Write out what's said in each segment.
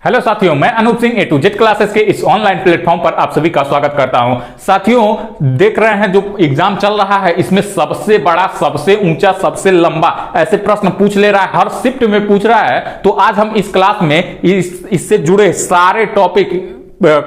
Hello साथियों, मैं Anoop Singh A to Z classes के इस ऑनलाइन प्लेटफॉर्म पर आप सभी का स्वागत करता हूं। साथियों, देख रहे हैं जो एग्जाम चल रहा है, इसमें सबसे बड़ा, सबसे ऊंचा, सबसे लंबा ऐसे प्रश्न पूछ ले रहा है, हर शिफ्ट में पूछ रहा है। तो आज हम इस क्लास में इससे जुड़े सारे टॉपिक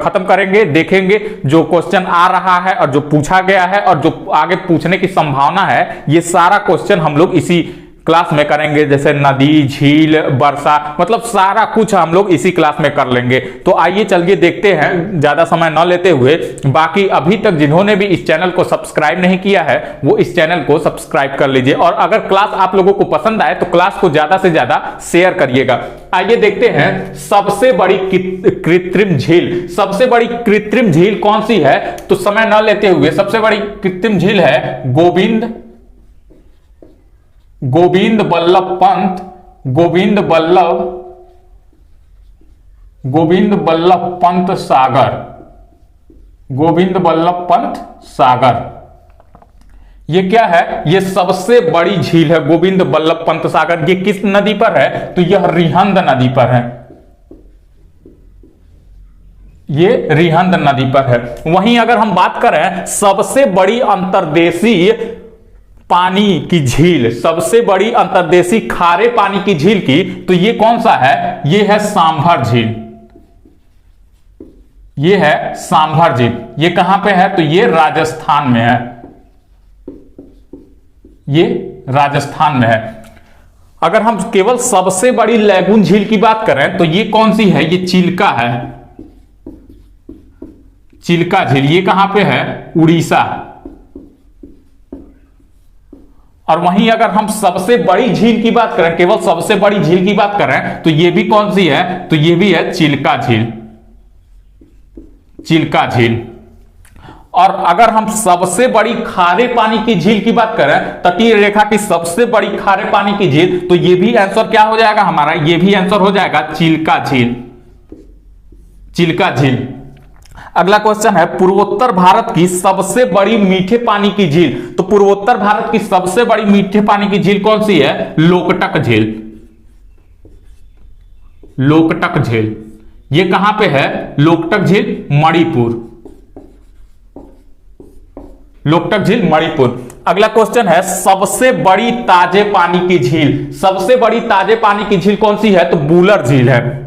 खत्म करेंगे, देखेंगे जो क्वेश्चन आ रहा है और जो पूछा गया है और जो आगे पूछने की संभावना है, ये सारा क्वेश्चन हम लोग इसी क्लास में करेंगे। जैसे नदी, झील, वर्षा, मतलब सारा कुछ हम लोग इसी क्लास में कर लेंगे। तो आइए चलिए देखते हैं, ज्यादा समय न लेते हुए। बाकी अभी तक जिन्होंने भी इस चैनल को सब्सक्राइब नहीं किया है वो इस चैनल को सब्सक्राइब कर लीजिए, और अगर क्लास आप लोगों को पसंद आए तो क्लास को ज्यादा से ज्यादा शेयर करिएगा। आइए देखते हैं, सबसे बड़ी कृत्रिम झील, सबसे बड़ी कृत्रिम झील कौन सी है? तो समय न लेते हुए, सबसे बड़ी कृत्रिम झील है गोविंद बल्लभ पंत सागर। ये क्या है? ये सबसे बड़ी झील है गोविंद बल्लभ पंत सागर। ये किस नदी पर है? तो यह रिहंद नदी पर है। ये रिहंद नदी पर है। वहीं अगर हम बात करें सबसे बड़ी अंतर्देशीय पानी की झील, सबसे बड़ी अंतर्देशीय खारे पानी की झील की, तो ये कौन सा है? ये है सांभर झील। ये है सांभर झील। ये कहां पे है? तो ये राजस्थान में है। ये राजस्थान में है। अगर हम केवल सबसे बड़ी लैगून झील की बात करें तो ये कौन सी है? ये चिल्का है। चिल्का झील। ये कहां पे है? उड़ीसा। और वहीं अगर हम सबसे बड़ी झील की बात करें, केवल सबसे बड़ी झील की बात करें, तो ये भी कौन सी है? तो ये भी है चिल्का झील। चिल्का झील। और अगर हम सबसे बड़ी खारे पानी की झील की बात करें, तटीय रेखा की सबसे बड़ी खारे पानी की झील, तो ये भी आंसर क्या हो जाएगा हमारा? ये भी आंसर हो जाएगा चिल्का झील। चिल्का झील। अगला क्वेश्चन है, पूर्वोत्तर भारत की सबसे बड़ी मीठे पानी की झील। तो पूर्वोत्तर भारत की सबसे बड़ी मीठे पानी की झील कौन सी है? लोकटक झील। लोकटक झील। ये कहां पे है? लोकटक झील मणिपुर। लोकटक झील मणिपुर। अगला क्वेश्चन है, सबसे बड़ी ताजे पानी की झील। सबसे बड़ी ताजे पानी की झील कौन सी है? तो वुलर झील है।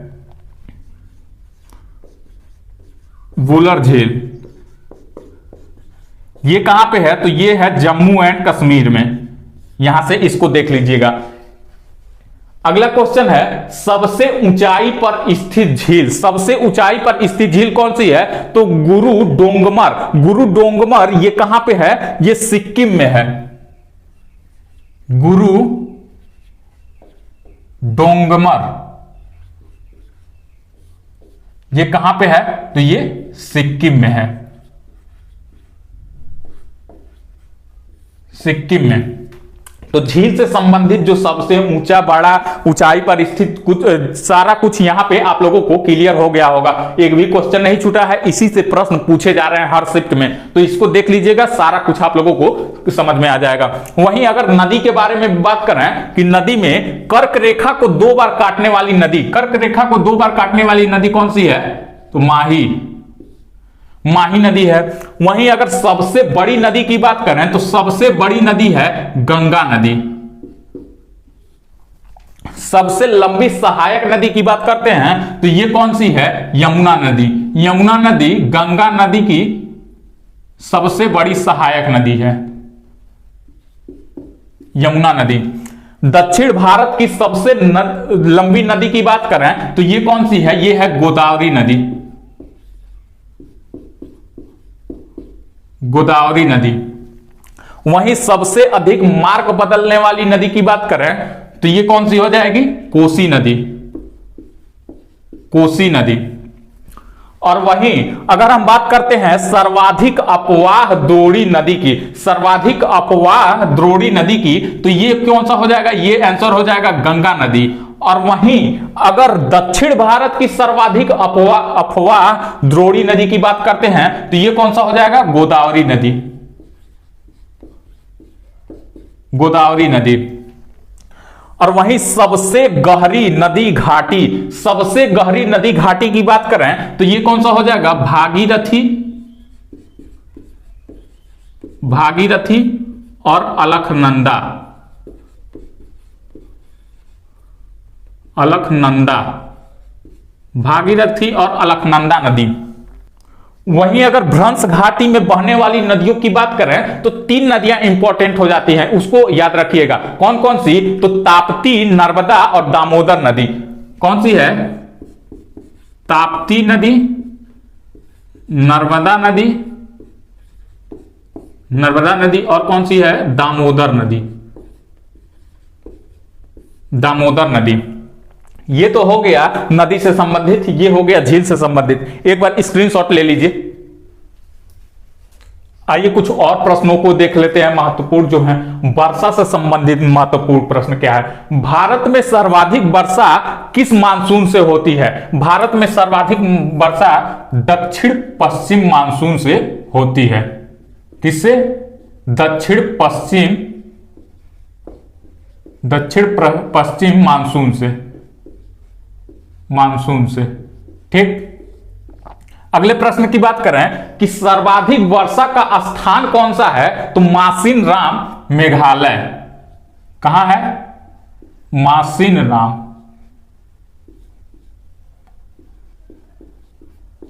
वुलर झील। ये कहां पे है? तो ये है जम्मू एंड कश्मीर में। यहां से इसको देख लीजिएगा। अगला क्वेश्चन है, सबसे ऊंचाई पर स्थित झील। सबसे ऊंचाई पर स्थित झील कौन सी है? तो गुरु डोंगमर। गुरु डोंगमर ये कहां पे है? ये सिक्किम में है। गुरु डोंगमर ये कहां पे है? तो ये सिक्किम में है। सिक्किम में। तो झील से संबंधित जो सबसे ऊंचा, बड़ा, ऊंचाई पर स्थित कुछ, सारा कुछ यहां पे आप लोगों को क्लियर हो गया होगा। एक भी क्वेश्चन नहीं छूटा है। इसी से प्रश्न पूछे जा रहे हैं हर शिफ्ट में। तो इसको देख लीजिएगा, सारा कुछ आप लोगों को समझ में आ जाएगा। वहीं अगर नदी के बारे में बात करें कि नदी में कर्क रेखा को 2 बार काटने वाली नदी, कर्क रेखा को 2 बार काटने वाली नदी कौन सी है? तो माही नदी है। वहीं अगर सबसे बड़ी नदी की बात करें तो सबसे बड़ी नदी है गंगा नदी। सबसे लंबी सहायक नदी की बात करते हैं तो ये कौन सी है? यमुना नदी। यमुना नदी गंगा नदी की सबसे बड़ी सहायक नदी है। यमुना नदी। दक्षिण भारत की सबसे लंबी नदी की बात करें तो ये कौन सी है? ये है गोदावरी नदी। गोदावरी नदी। वहीं सबसे अधिक मार्ग बदलने वाली नदी की बात करें तो ये कौन सी हो जाएगी? कोसी नदी। कोसी नदी। और वहीं अगर हम बात करते हैं सर्वाधिक अपवाह द्रोणी नदी की, सर्वाधिक अपवाह द्रोणी नदी की, तो ये कौन सा हो जाएगा? ये आंसर हो जाएगा गंगा नदी। और वहीं अगर दक्षिण भारत की सर्वाधिक अफवाह द्रोणी नदी की बात करते हैं तो ये कौन सा हो जाएगा? गोदावरी नदी। गोदावरी नदी। और वहीं सबसे गहरी नदी घाटी, सबसे गहरी नदी घाटी की बात करें तो ये कौन सा हो जाएगा, भागीरथी, भागीरथी और अलकनंदा, अलकनंदा, भागीरथी और अलकनंदा नदी। वहीं अगर भ्रंश घाटी में बहने वाली नदियों की बात करें तो 3 नदियां इंपॉर्टेंट हो जाती हैं, उसको याद रखिएगा। कौन कौन सी, तो ताप्ती, नर्मदा और दामोदर नदी। कौन सी है, ताप्ती नदी, नर्मदा नदी, नर्मदा नदी और कौन सी है, दामोदर नदी, दामोदर नदी। ये तो हो गया नदी से संबंधित, ये हो गया झील से संबंधित। एक बार स्क्रीनशॉट ले लीजिए। आइए कुछ और प्रश्नों को देख लेते हैं, महत्वपूर्ण जो हैं। वर्षा से संबंधित महत्वपूर्ण प्रश्न क्या है, भारत में सर्वाधिक वर्षा किस मानसून से होती है। भारत में सर्वाधिक वर्षा दक्षिण पश्चिम मानसून से होती है। किससे, दक्षिण पश्चिम, दक्षिण पश्चिम मानसून से, मानसून से। ठीक, अगले प्रश्न की बात करें कि सर्वाधिक वर्षा का स्थान कौन सा है, तो मासिन राम, मेघालय। कहां है, मासिन राम,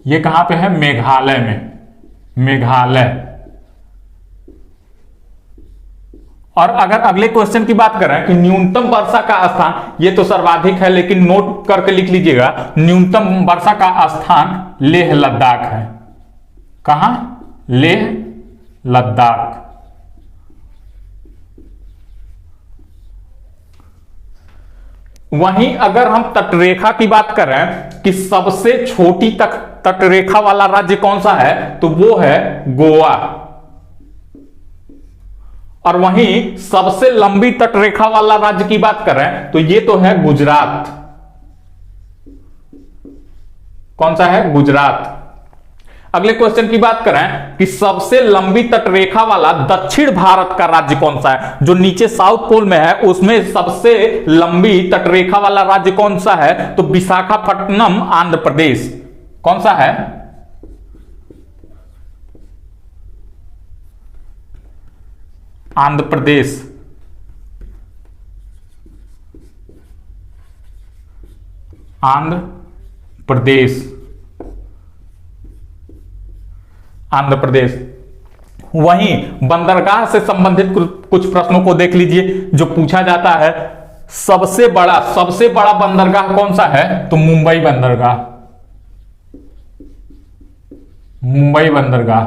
ये कहां पे है, मेघालय में, मेघालय। और अगर अगले क्वेश्चन की बात करें कि न्यूनतम वर्षा का स्थान, ये तो सर्वाधिक है लेकिन नोट करके लिख लीजिएगा, न्यूनतम वर्षा का स्थान लेह लद्दाख है। कहां, लेह लद्दाख। वहीं अगर हम तटरेखा की बात करें कि सबसे छोटी तटरेखा वाला राज्य कौन सा है, तो वो है गोवा। और वहीं सबसे लंबी तटरेखा वाला राज्य की बात करें तो ये तो है गुजरात। कौन सा है, गुजरात। अगले क्वेश्चन की बात करें कि सबसे लंबी तटरेखा वाला दक्षिण भारत का राज्य कौन सा है, जो नीचे साउथ पोल में है उसमें सबसे लंबी तटरेखा वाला राज्य कौन सा है, तो विशाखापट्टनम, आंध्र प्रदेश। कौन सा है, आंध्र प्रदेश। आंध्र प्रदेश, आंध्र प्रदेश। वहीं बंदरगाह से संबंधित कुछ प्रश्नों को देख लीजिए जो पूछा जाता है। सबसे बड़ा बंदरगाह कौन सा है, तो मुंबई बंदरगाह, मुंबई बंदरगाह।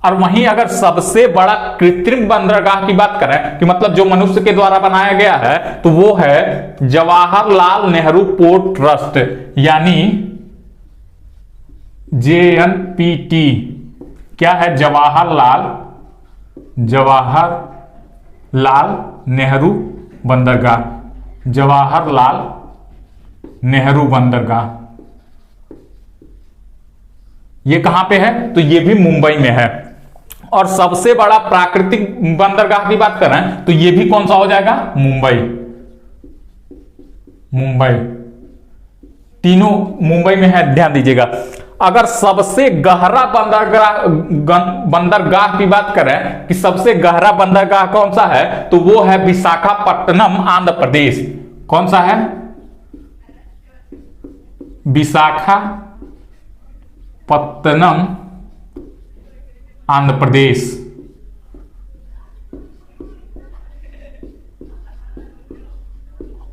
और वहीं अगर सबसे बड़ा कृत्रिम बंदरगाह की बात करें कि मतलब जो मनुष्य के द्वारा बनाया गया है, तो वो है जवाहरलाल नेहरू पोर्ट ट्रस्ट, यानी JNPT। क्या है, जवाहरलाल नेहरू बंदरगाह, जवाहरलाल नेहरू बंदरगाह। ये कहां पे है, तो ये भी मुंबई में है। और सबसे बड़ा प्राकृतिक बंदरगाह की बात करें तो ये भी कौन सा हो जाएगा, मुंबई, मुंबई। तीनों मुंबई में है, ध्यान दीजिएगा। अगर सबसे गहरा बंदरगाह की बात करें कि सबसे गहरा बंदरगाह कौन सा है, तो वो है विशाखापट्टनम, आंध्र प्रदेश। कौन सा है, विशाखापट्टनम, आंध्र प्रदेश।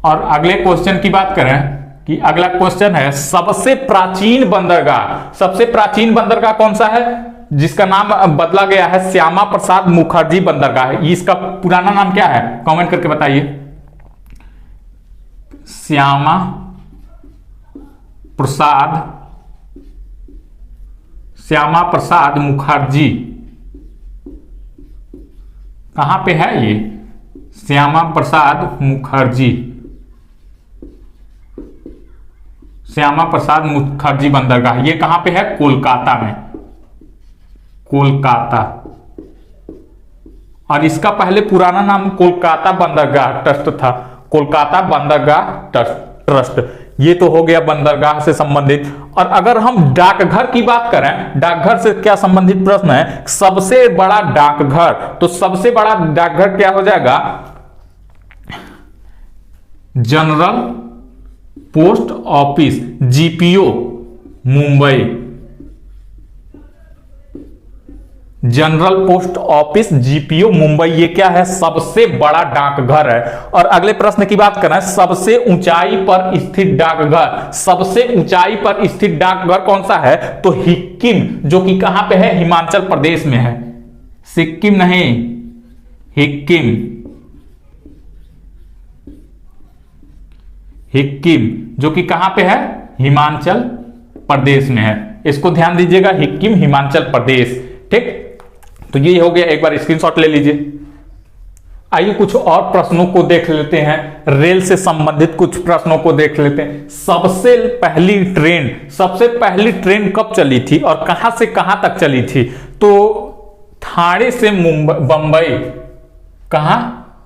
और अगले क्वेश्चन की बात करें कि अगला क्वेश्चन है सबसे प्राचीन बंदरगाह। सबसे प्राचीन बंदरगाह कौन सा है, जिसका नाम बदला गया है श्यामा प्रसाद मुखर्जी बंदरगाह। इसका पुराना नाम क्या है, कमेंट करके बताइए। श्यामा प्रसाद मुखर्जी। कहां पे है ये, श्यामा प्रसाद मुखर्जी, श्यामा प्रसाद मुखर्जी बंदरगाह। ये कहां पे है, कोलकाता में, कोलकाता। और इसका पहले पुराना नाम कोलकाता बंदरगाह ट्रस्ट था। कोलकाता बंदरगाह ट्रस्ट। ये तो हो गया बंदरगाह से संबंधित। और अगर हम डाकघर की बात करें, डाकघर से क्या संबंधित प्रश्न है, सबसे बड़ा डाकघर, तो सबसे बड़ा डाकघर क्या हो जाएगा, general post office GPO Mumbai. General post office GPO Mumbai, ये क्या है, सबसे बड़ा डाकघर है। और अगले प्रश्न की बात करें, सबसे ऊंचाई पर स्थित डाकघर, सबसे ऊंचाई पर स्थित डाकघर कौन सा है, तो सिक्किम, जो कि कहां पे है, हिमाचल प्रदेश में है। सिक्किम नहीं, सिक्किम, सिक्किम जो कि कहां पे है, हिमाचल प्रदेश में है। इसको ध्यान दीजिएगा, सिक्किम हिमाचल प्रदेश। ठीक, तो ये हो गया, एक बार स्क्रीनशॉट ले लीजिए। आइए कुछ और प्रश्नों को देख लेते हैं, रेल से संबंधित कुछ प्रश्नों को देख लेते हैं। सबसे पहली ट्रेन कब चली थी और कहां से कहां तक चली थी, तो ठाणे से बंबई, कहां,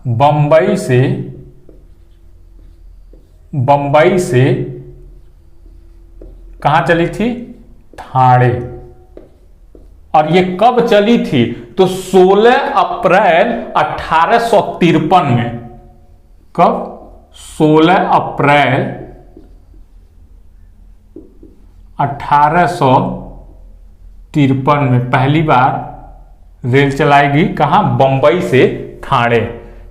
बंबई से कहां चली थी, ठाणे। और ये कब चली थी, तो 16 अप्रैल 1853 में। कब, 16 अप्रैल 1853 में पहली बार रेल चलाएगी, कहां, बंबई से ठाणे।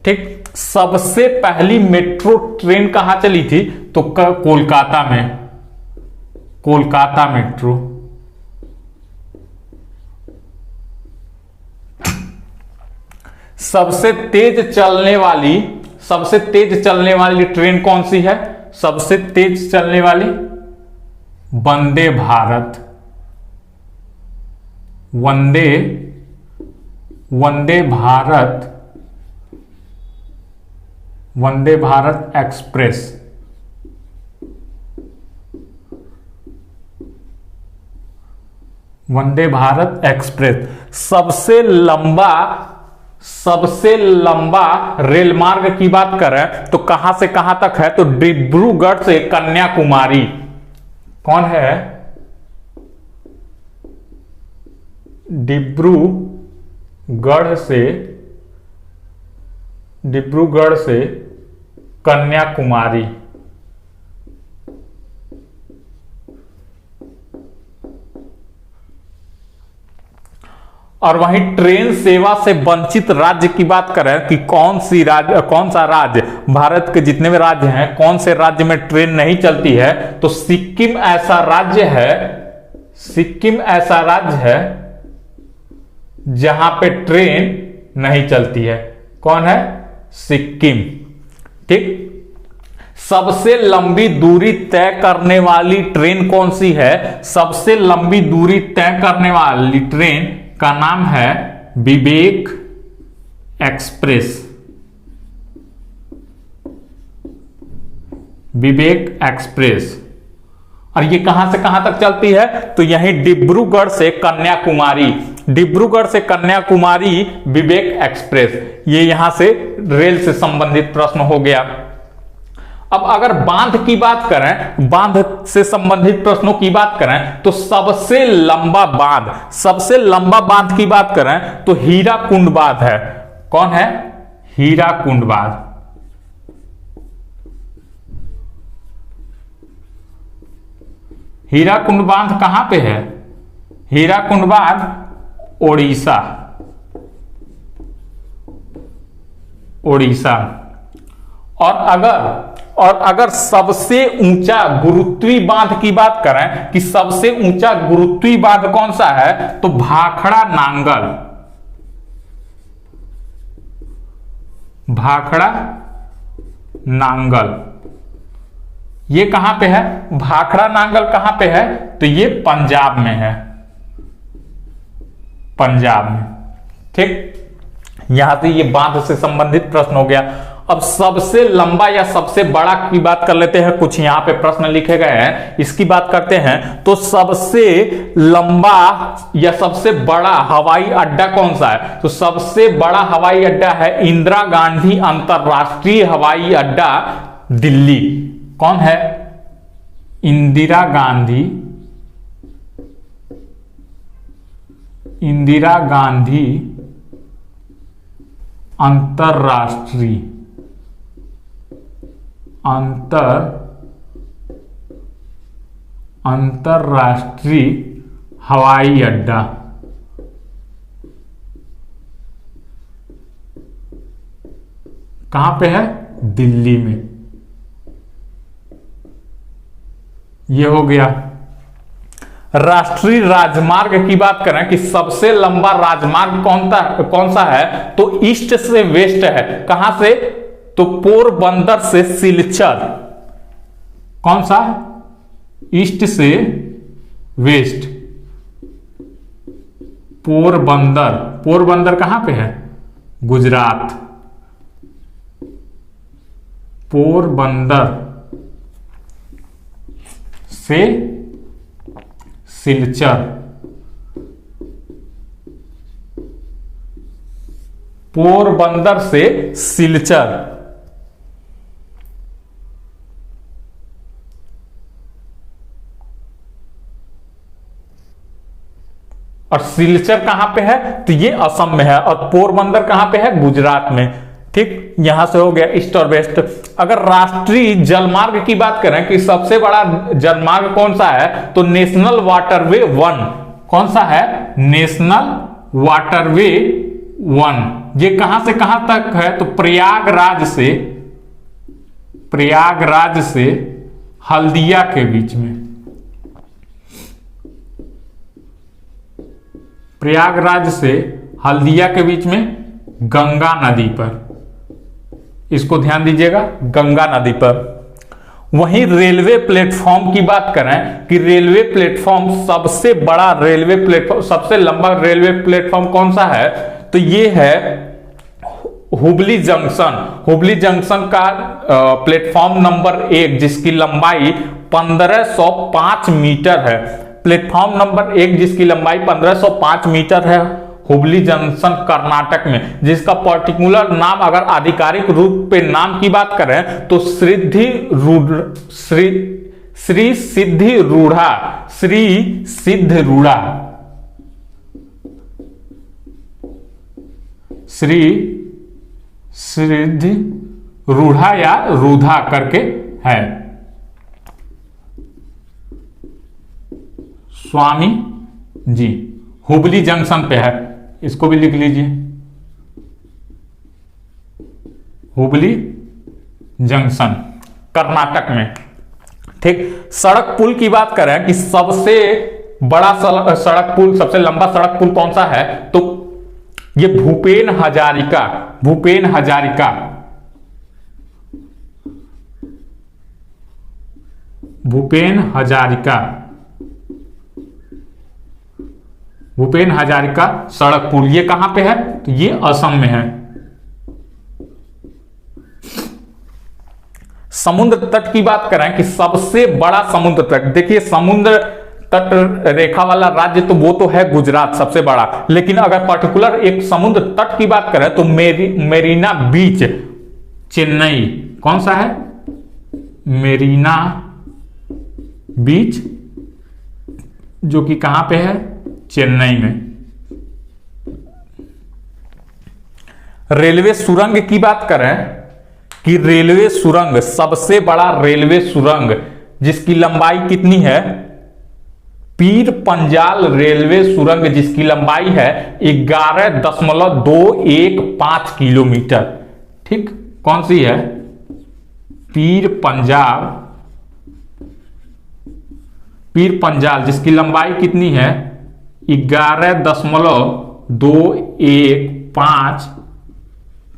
ठीक, सबसे पहली मेट्रो ट्रेन कहां चली थी, तो कोलकाता में, कोलकाता मेट्रो। सबसे तेज चलने वाली ट्रेन कौन सी है, सबसे तेज चलने वाली, वंदे भारत, वंदे भारत एक्सप्रेस। वंदे भारत एक्सप्रेस। सबसे लंबा रेल मार्ग की बात करें तो कहां से कहां तक है, तो डिब्रूगढ़ से कन्याकुमारी। कौन है, डिब्रूगढ़ से कन्याकुमारी। और वहीं ट्रेन सेवा से वंचित राज्य की बात करें कि कौन सा राज्य, भारत के जितने भी राज्य हैं, कौन से राज्य में ट्रेन नहीं चलती है, तो सिक्किम ऐसा राज्य है जहां पे ट्रेन नहीं चलती है। कौन है, सिक्किम। ठीक, सबसे लंबी दूरी तय करने वाली ट्रेन कौन सी है, सबसे लंबी दूरी तय करने वाली ट्रेन का नाम है विवेक एक्सप्रेस। विवेक एक्सप्रेस। और ये कहां से कहां तक चलती है, तो यहीं डिब्रूगढ़ से कन्याकुमारी विवेक एक्सप्रेस। ये यहां से रेल से संबंधित प्रश्न हो गया। अब अगर बांध की बात करें, बांध से संबंधित प्रश्नों की बात करें, तो सबसे लंबा बांध की बात करें तो हीराकुंड बांध है। कौन है, हीराकुंड बांध। हीराकुंड बांध कहां पे है, हीराकुंड बांध ओडिशा। और अगर सबसे ऊंचा गुरुत्वीय बांध की बात करें कि सबसे ऊंचा गुरुत्वीय बांध कौन सा है, तो भाखड़ा नांगल। ये कहां पे है, भाखड़ा नांगल कहां पे है, तो ये पंजाब में है, पंजाब में। ठीक, यहां से ये बांध से संबंधित प्रश्न हो गया। अब सबसे लंबा या सबसे बड़ा की बात कर लेते हैं, कुछ यहां पे प्रश्न लिखे गए हैं, इसकी बात करते हैं। तो सबसे लंबा या सबसे बड़ा हवाई अड्डा कौन सा है? तो सबसे बड़ा हवाई अड्डा है इंदिरा गांधी अंतरराष्ट्रीय हवाई अड्डा, दिल्ली। कौन है? इंदिरा गांधी अंतरराष्ट्रीय हवाई अड्डा। कहां पे है? दिल्ली में। ये हो गया। राष्ट्रीय राजमार्ग की बात करें कि सबसे लंबा राजमार्ग कौन सा है? तो ईस्ट से वेस्ट है। कहां से? तो पोरबंदर से सिलचर। कौन सा? ईस्ट से वेस्ट। पोरबंदर। पोरबंदर कहां पे है? गुजरात। पोरबंदर से सिलचर। पोरबंदर से सिलचर। और सिलचर कहां पे है? तो ये असम में है। और पोरबंदर कहां पे है? गुजरात में। ठीक, यहां से हो गया ईस्ट और वेस्ट। अगर राष्ट्रीय जलमार्ग की बात करें कि सबसे बड़ा जलमार्ग कौन सा है? तो नेशनल वाटरवे 1। कौन सा है? National waterway 1। ये कहां से कहां तक है? तो प्रयागराज से हल्दिया के बीच में। प्रयागराज से हल्दिया के बीच में गंगा नदी पर। इसको ध्यान दीजिएगा, गंगा नदी पर। वहीं रेलवे प्लेटफॉर्म की बात करें कि रेलवे प्लेटफॉर्म सबसे बड़ा रेलवे प्लेटफॉर्म, सबसे लंबा रेलवे प्लेटफॉर्म कौन सा है? तो ये है हुबली जंक्शन। हुबली जंक्शन का प्लेटफॉर्म नंबर 1, जिसकी लंबाई 1505 मीटर है। प्लेटफॉर्म नंबर 1 जिसकी लंबाई 1505 मीटर है, हुबली जंक्शन कर्नाटक में। जिसका पर्टिकुलर नाम, अगर आधिकारिक रूप पे नाम की बात करें तो श्री सिद्धि रूढ़ा या रूधा करके है। स्वामी जी हुबली जंक्शन पे है। इसको भी लिख लीजिए, हुबली जंक्शन कर्नाटक में। ठीक, सड़क पुल की बात करें कि सबसे बड़ा सड़क पुल, सबसे लंबा सड़क पुल कौन सा है? तो ये भूपेन हजारिका सड़क पुल। ये कहां पे है? तो ये असम में है। समुद्र तट की बात करें कि सबसे बड़ा समुद्र तट, देखिए समुद्र तट रेखा वाला राज्य तो वो तो है गुजरात सबसे बड़ा, लेकिन अगर पर्टिकुलर एक समुद्र तट की बात करें तो मेरीना बीच चेन्नई। कौन सा है? मेरीना बीच, जो कि कहां पे है? चेन्नई में। रेलवे सुरंग की बात करें कि रेलवे सुरंग, सबसे बड़ा रेलवे सुरंग जिसकी लंबाई कितनी है? पीर पंजाल रेलवे सुरंग, जिसकी लंबाई है 11.215 किलोमीटर। ठीक, कौन सी है? पीर पंजाल, जिसकी लंबाई कितनी है? 11.215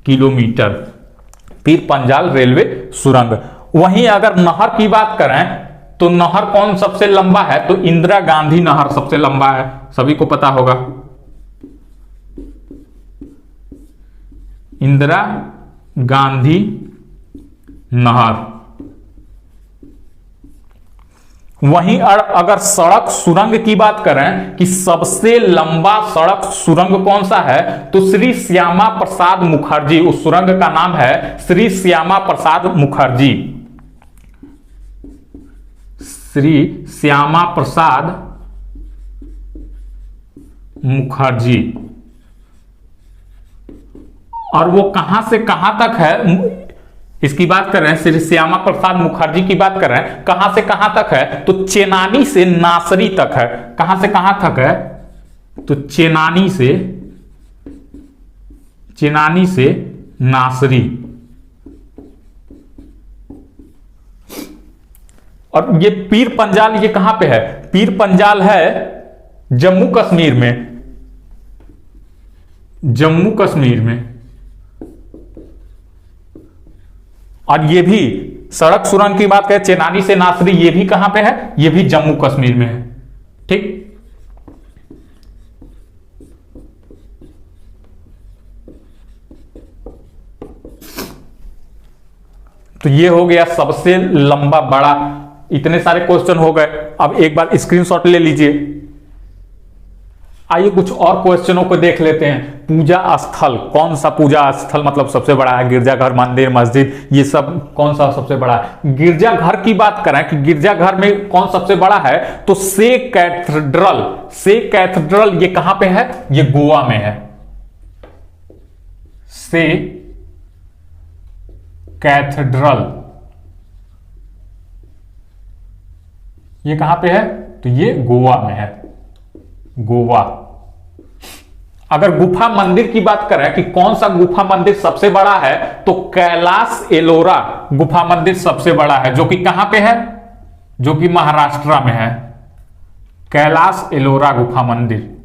किलोमीटर। पीर पंजाल रेलवे सुरंग। वहीं अगर नहर की बात करें तो नहर कौन सबसे लंबा है? तो इंदिरा गांधी नहर सबसे लंबा है, सभी को पता होगा। इंदिरा गांधी नहर। वहीं अगर सड़क सुरंग की बात करें कि सबसे लंबा सड़क सुरंग कौन सा है, तो श्री श्यामा प्रसाद मुखर्जी, उस सुरंग का नाम है श्री श्यामा प्रसाद मुखर्जी। श्री श्यामा प्रसाद मुखर्जी। और वो कहां से कहां तक है, इसकी बात कर रहे हैं, श्री श्यामा प्रसाद मुखर्जी की बात कर रहे हैं, कहां से कहां तक है, तो चेनानी से नासरी तक है। कहां से कहां तक है, तो चेनानी से नासरी। और ये पीर पंजाल ये कहां पे है, पीर पंजाल है जम्मू कश्मीर में, जम्मू कश्मीर में। और ये भी सड़क सुरंग की बात करें, चेनानी से नासरी, ये भी कहां पे है, ये भी जम्मू कश्मीर में है। ठीक, तो ये हो गया सबसे लंबा बड़ा। इतने सारे क्वेश्चन हो गए। अब एक बार स्क्रीनशॉट ले लीजिए। आइए कुछ और क्वेश्चनों को देख लेते हैं। पूजा स्थल, कौन सा पूजा स्थल मतलब सबसे बड़ा है, गिरजाघर, मंदिर, मस्जिद, ये सब कौन सा सबसे बड़ा है। गिरजाघर की बात करें कि गिरजाघर में कौन सबसे बड़ा है, तो से कैथेड्रल। से कैथेड्रल ये कहां पे है, ये गोवा में है। से कैथेड्रल ये कहां पे है, तो ये गोवा में है, गोवा। अगर गुफा मंदिर की बात करें कि कौन सा गुफा मंदिर सबसे बड़ा है, तो कैलाश एलोरा गुफा मंदिर सबसे बड़ा है, जो कि कहां पे है, जो कि महाराष्ट्र में है। कैलाश एलोरा गुफा मंदिर,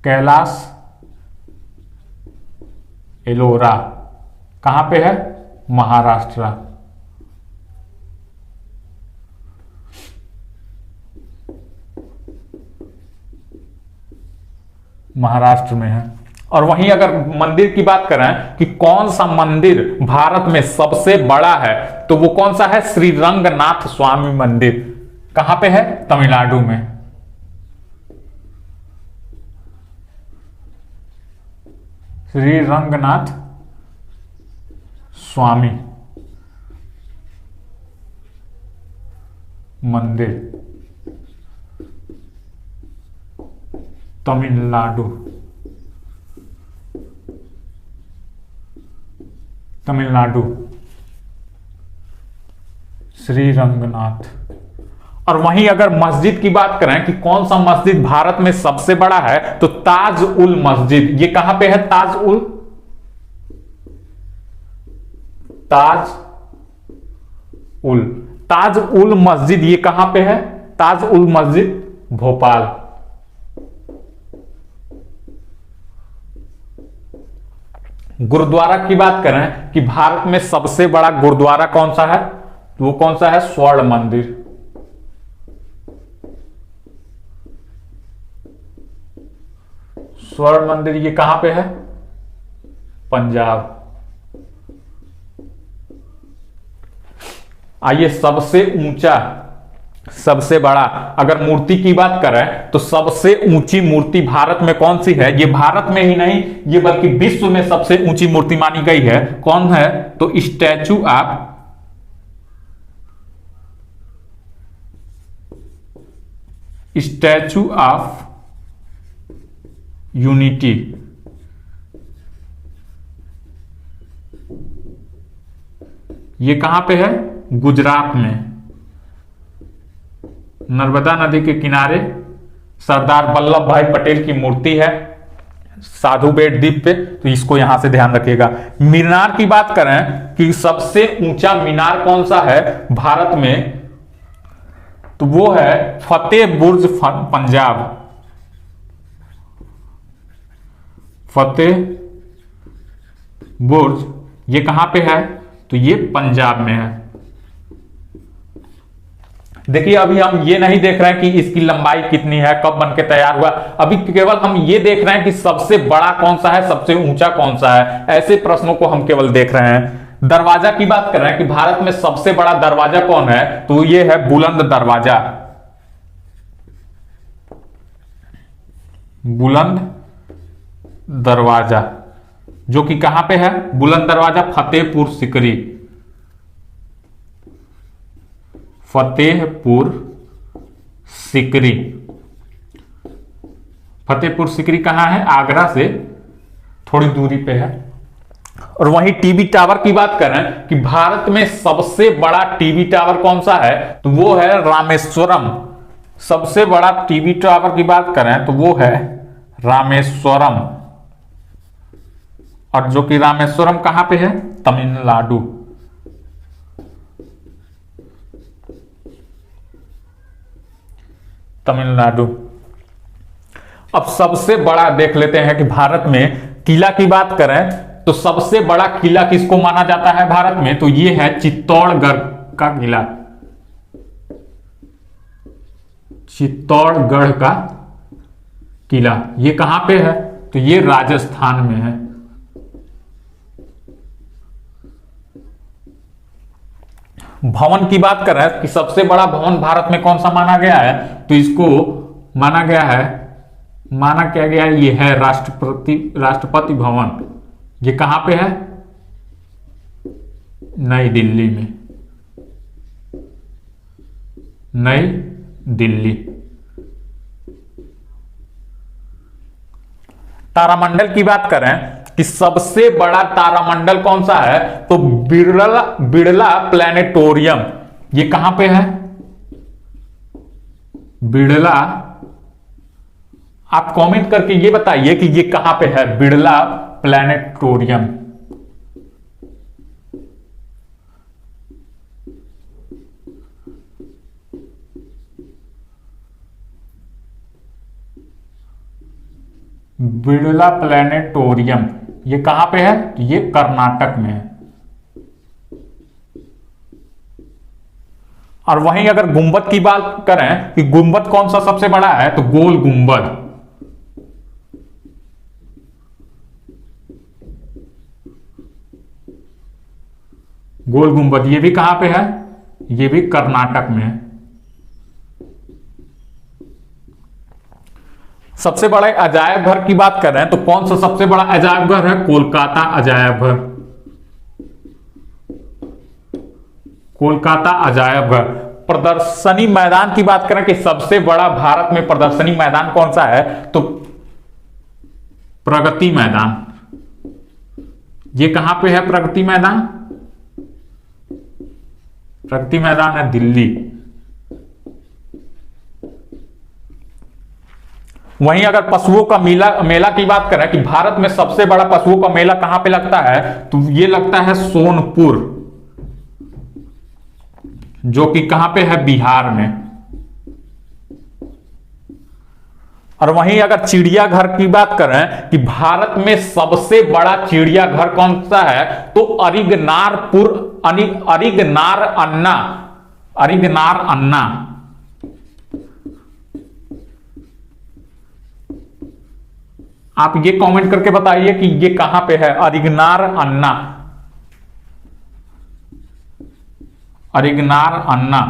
कैलाश एलोरा कहां पे है, महाराष्ट्र। महाराष्ट्र में है। और वहीं अगर मंदिर की बात करें कि कौन सा मंदिर भारत में सबसे बड़ा है, तो वो कौन सा है, श्री रंगनाथ स्वामी मंदिर। कहां पे है, तमिलनाडु में। श्री रंगनाथ स्वामी मंदिर, तमिलनाडु, तमिलनाडु, श्री रंगनाथ। और वहीं अगर मस्जिद की बात करें कि कौन सा मस्जिद भारत में सबसे बड़ा है, तो ताज उल मस्जिद। ये कहां पे है, ताज उल, ताज उल, ताज उल मस्जिद ये कहां पे है, ताज उल मस्जिद भोपाल। गुरुद्वारा की बात करें कि भारत में सबसे बड़ा गुरुद्वारा कौन सा है, तो वो कौन सा है, स्वर्ण मंदिर। स्वर्ण मंदिर ये कहां पे है, पंजाब। आइए सबसे ऊंचा, सबसे बड़ा अगर मूर्ति की बात करें तो सबसे ऊंची मूर्ति भारत में कौन सी है, ये भारत में ही नहीं ये बल्कि विश्व में सबसे ऊंची मूर्ति मानी गई है। कौन है, तो statue of statute of unity. ये कहां पे है, गुजरात में, नर्मदा नदी के किनारे सरदार वल्लभ भाई पटेल की मूर्ति है, साधु बेट द्वीप पे। तो इसको यहां से ध्यान रखिएगा। मीनार की बात करें कि सबसे ऊंचा मीनार कौन सा है भारत में, तो वो है फतेह बुर्ज पंजाब। फतेह बुर्ज ये कहां पे है, तो ये पंजाब में है। देखिए अभी हम ये नहीं देख रहे हैं कि इसकी लंबाई कितनी है, कब बन के तैयार हुआ, अभी केवल हम ये देख रहे हैं कि सबसे बड़ा कौन सा है, सबसे ऊंचा कौन सा है। ऐसे प्रश्नों को हम केवल देख रहे हैं। दरवाजा की बात कर रहे हैं कि भारत में सबसे बड़ा दरवाजा कौन है, तो ये है बुलंद दरवाजा। बुलंद दरवाजा जो कि कहां पे है, बुलंद दरवाजा फतेहपुर सीकरी। फतेहपुर सीकरी, फतेहपुर सीकरी कहां है, आगरा से थोड़ी दूरी पे है। और वहीं टीवी टावर की बात करें कि भारत में सबसे बड़ा टीवी टावर कौन सा है, तो वो है रामेश्वरम। सबसे बड़ा टीवी टावर की बात करें तो वो है रामेश्वरम, और जो कि रामेश्वरम कहां पे है, तमिलनाडु। तमिलनाडु। अब सबसे बड़ा देख लेते हैं कि भारत में किला की बात करें तो सबसे बड़ा किला किसको माना जाता है भारत में, तो ये है चित्तौड़गढ़ का किला। चित्तौड़गढ़ का किला ये कहां पे है, तो ये राजस्थान में है। भवन की बात करें कि सबसे बड़ा भवन भारत में कौन सा माना गया है, तो इसको माना गया है, माना क्या गया है, ये है राष्ट्रपति भवन। ये कहां पे है, नई दिल्ली में। नई दिल्ली। तारामंडल की बात करें कि सबसे बड़ा तारामंडल कौन सा है, तो बिड़ला प्लैनेटोरियम। ये कहां पे है, बिड़ला। आप कमेंट करके ये बताइए कि ये कहां पे है, बिड़ला प्लैनेटोरियम। बिड़ला प्लैनेटोरियम ये कहां पे है, ये कर्नाटक में है। और वहीं अगर गुंबद की बात करें कि गुंबद कौन सा सबसे बड़ा है, तो गोल गुंबद। गोल गुंबद ये भी कहां पे है, ये भी कर्नाटक में है। सबसे बड़े अजायब घर की बात कर रहे हैं तो कौन सा सबसे बड़ा अजायब घर है, कोलकाता अजायब घर। कोलकाता अजायब घर। प्रदर्शनी मैदान की बात करें कि सबसे बड़ा भारत में प्रदर्शनी मैदान कौन सा है, तो प्रगति मैदान। ये कहां पे है प्रगति मैदान, प्रगति मैदान है दिल्ली। वहीं अगर पशुओं का मेला की बात करें कि भारत में सबसे बड़ा पशुओं का मेला कहां पे लगता है, तो ये लगता है सोनपुर, जो कि कहां पे है, बिहार में। और वहीं अगर चिड़ियाघर की बात करें कि भारत में सबसे बड़ा चिड़ियाघर कौन सा है, तो अरिगनार अन्ना। आप ये कमेंट करके बताइए कि ये कहां पे है, अरिगनार अन्ना। अरिगनार अन्ना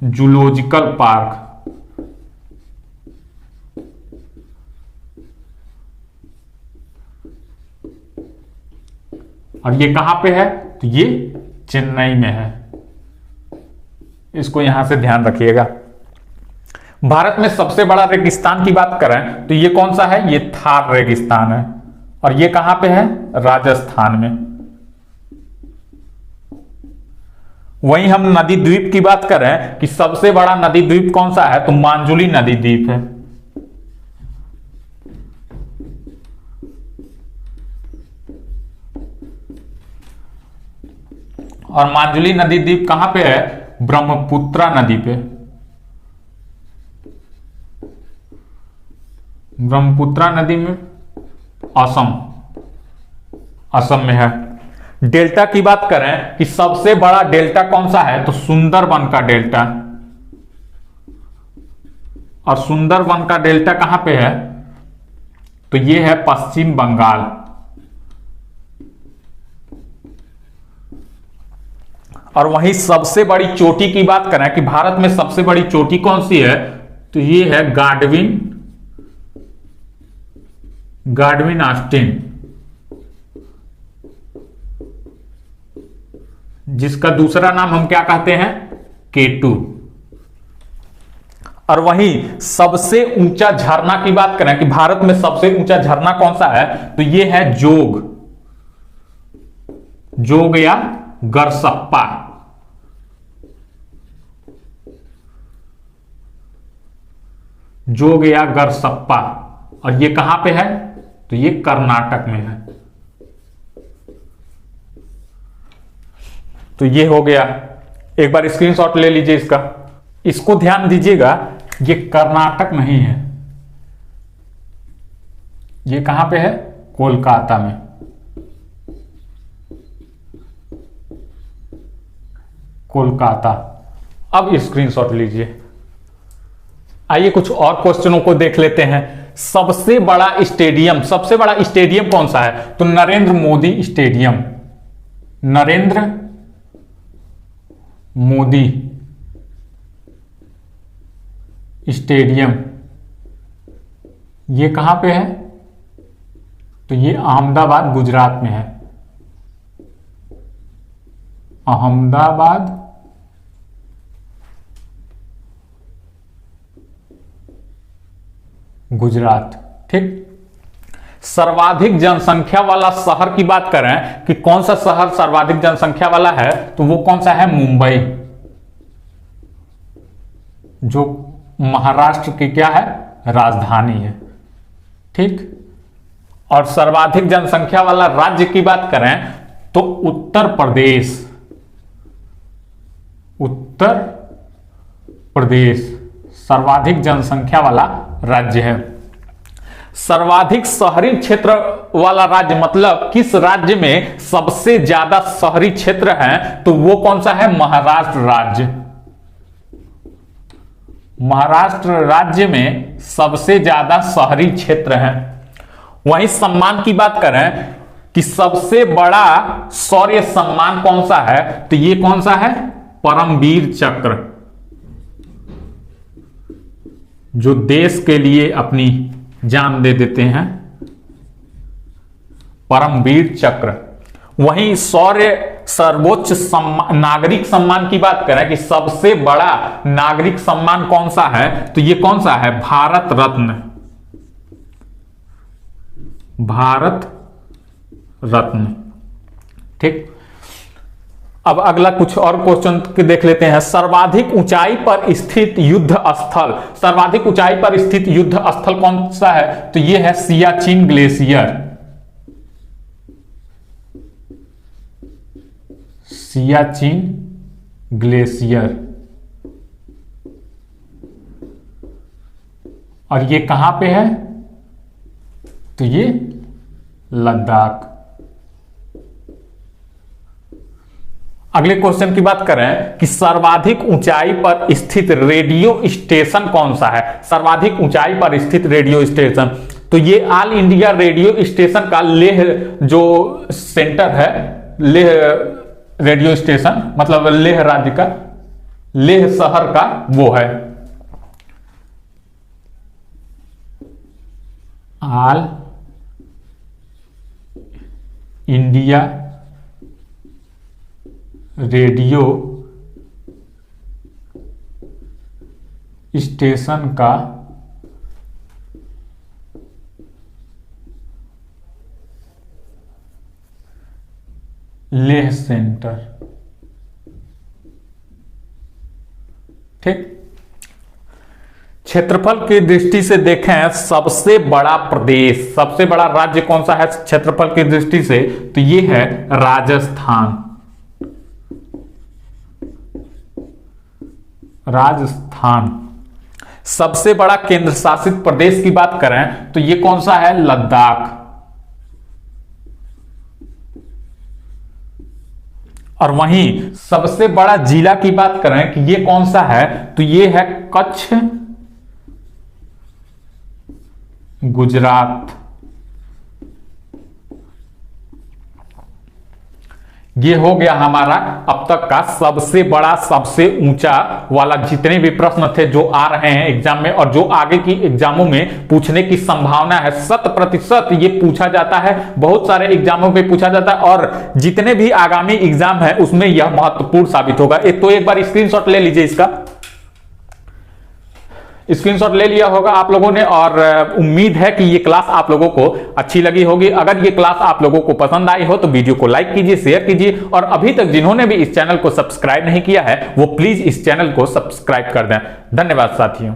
जूलॉजिकल पार्क। और ये कहां पे है, तो ये चेन्नई में है। इसको यहां से ध्यान रखिएगा। भारत में सबसे बड़ा रेगिस्तान की बात करें तो ये कौन सा है, ये थार रेगिस्तान है। और ये कहां पे है, राजस्थान में। वहीं हम नदी द्वीप की बात करें कि सबसे बड़ा नदी द्वीप कौन सा है, तो मांजुली नदी द्वीप है। और मांजुली नदी द्वीप कहां पे है, ब्रह्मपुत्रा नदी पे। ब्रह्मपुत्रा नदी में असम में है। डेल्टा की बात करें कि सबसे बड़ा डेल्टा कौन सा है, तो सुंदरबन का डेल्टा। और सुंदरवन का डेल्टा कहां पे है? तो ये है पश्चिम बंगाल। और वहीं सबसे बड़ी चोटी की बात करें कि भारत में सबसे बड़ी चोटी कौन सी है, तो ये है गार्डविन ऑस्टिन, जिसका दूसरा नाम हम क्या कहते हैं? K2। और वहीं सबसे ऊंचा झरना की बात करें कि भारत में सबसे ऊंचा झरना कौन सा है, तो यह है जोग या गरसप्पा। जोग या गरसप्पा। और ये कहां पे है? तो ये कर्नाटक में है। तो ये हो गया, एक बार स्क्रीनशॉट ले लीजिए इसका। इसको ध्यान दीजिएगा, ये कर्नाटक नहीं है, ये कहां पे है? कोलकाता में। कोलकाता। अब स्क्रीनशॉट लीजिए। आइए कुछ और क्वेश्चनों को देख लेते हैं। सबसे बड़ा स्टेडियम कौन सा है? तो नरेंद्र मोदी स्टेडियम। नरेंद्र मोदी स्टेडियम, ये कहां पे है? तो ये अहमदाबाद गुजरात में है। अहमदाबाद गुजरात। ठीक। सर्वाधिक जनसंख्या वाला शहर की बात करें कि कौन सा शहर सर्वाधिक जनसंख्या वाला है, तो वो कौन सा है? मुंबई, जो महाराष्ट्र की क्या है? राजधानी है। ठीक। और सर्वाधिक जनसंख्या वाला राज्य की बात करें तो उत्तर प्रदेश। उत्तर प्रदेश सर्वाधिक जनसंख्या वाला राज्य है। सर्वाधिक शहरी क्षेत्र वाला राज्य, मतलब किस राज्य में सबसे ज्यादा शहरी क्षेत्र है, तो वो कौन सा है? महाराष्ट्र राज्य। महाराष्ट्र राज्य में सबसे ज्यादा शहरी क्षेत्र है। वहीं सम्मान की बात करें कि सबसे बड़ा शौर्य सम्मान कौन सा है, तो ये कौन सा है? परमवीर चक्र, जो देश के लिए अपनी जान दे देते हैं, परमवीर चक्र। वहीं शौर्य सर्वोच्च सम्मान, नागरिक सम्मान की बात करें कि सबसे बड़ा नागरिक सम्मान कौन सा है, तो ये कौन सा है? भारत रत्न। भारत रत्न। ठीक। अब अगला कुछ और क्वेश्चन देख लेते हैं। सर्वाधिक ऊंचाई पर स्थित युद्ध स्थल, सर्वाधिक ऊंचाई पर स्थित युद्ध स्थल कौन सा है, तो यह है सियाचिन ग्लेशियर। सियाचिन ग्लेशियर। और ये कहां पे है? तो ये लद्दाख। अगले क्वेश्चन की बात करें कि सर्वाधिक ऊंचाई पर स्थित रेडियो स्टेशन कौन सा है? सर्वाधिक ऊंचाई पर स्थित रेडियो स्टेशन, तो ये ऑल इंडिया रेडियो स्टेशन का लेह जो सेंटर है, लेह रेडियो स्टेशन, मतलब लेह राज्य का, लेह शहर का वो है। ऑल इंडिया रेडियो स्टेशन का लेह सेंटर। ठीक। क्षेत्रफल की दृष्टि से देखें सबसे बड़ा प्रदेश, सबसे बड़ा राज्य कौन सा है क्षेत्रफल की दृष्टि से, तो ये है राजस्थान। राजस्थान। सबसे बड़ा केंद्र शासित प्रदेश की बात करें तो ये कौन सा है? लद्दाख। और वहीं सबसे बड़ा जिला की बात करें कि ये कौन सा है, तो ये है कच्छ गुजरात। ये हो गया हमारा अब तक का सबसे बड़ा सबसे ऊंचा वाला जितने भी प्रश्न थे जो आ रहे हैं एग्जाम में और जो आगे की एग्जामों में पूछने की संभावना है। 100% ये पूछा जाता है, बहुत सारे एग्जामों में पूछा जाता है और जितने भी आगामी एग्जाम है उसमें यह महत्वपूर्ण साबित होगा। तो एक बार स्क्रीनशॉट ले लीजिए, इसका स्क्रीनशॉट ले लिया होगा आप लोगों ने और उम्मीद है कि ये क्लास आप लोगों को अच्छी लगी होगी। अगर ये क्लास आप लोगों को पसंद आई हो तो वीडियो को लाइक कीजिए, शेयर कीजिए और अभी तक जिन्होंने भी इस चैनल को सब्सक्राइब नहीं किया है वो प्लीज इस चैनल को सब्सक्राइब कर दें। धन्यवाद साथियों।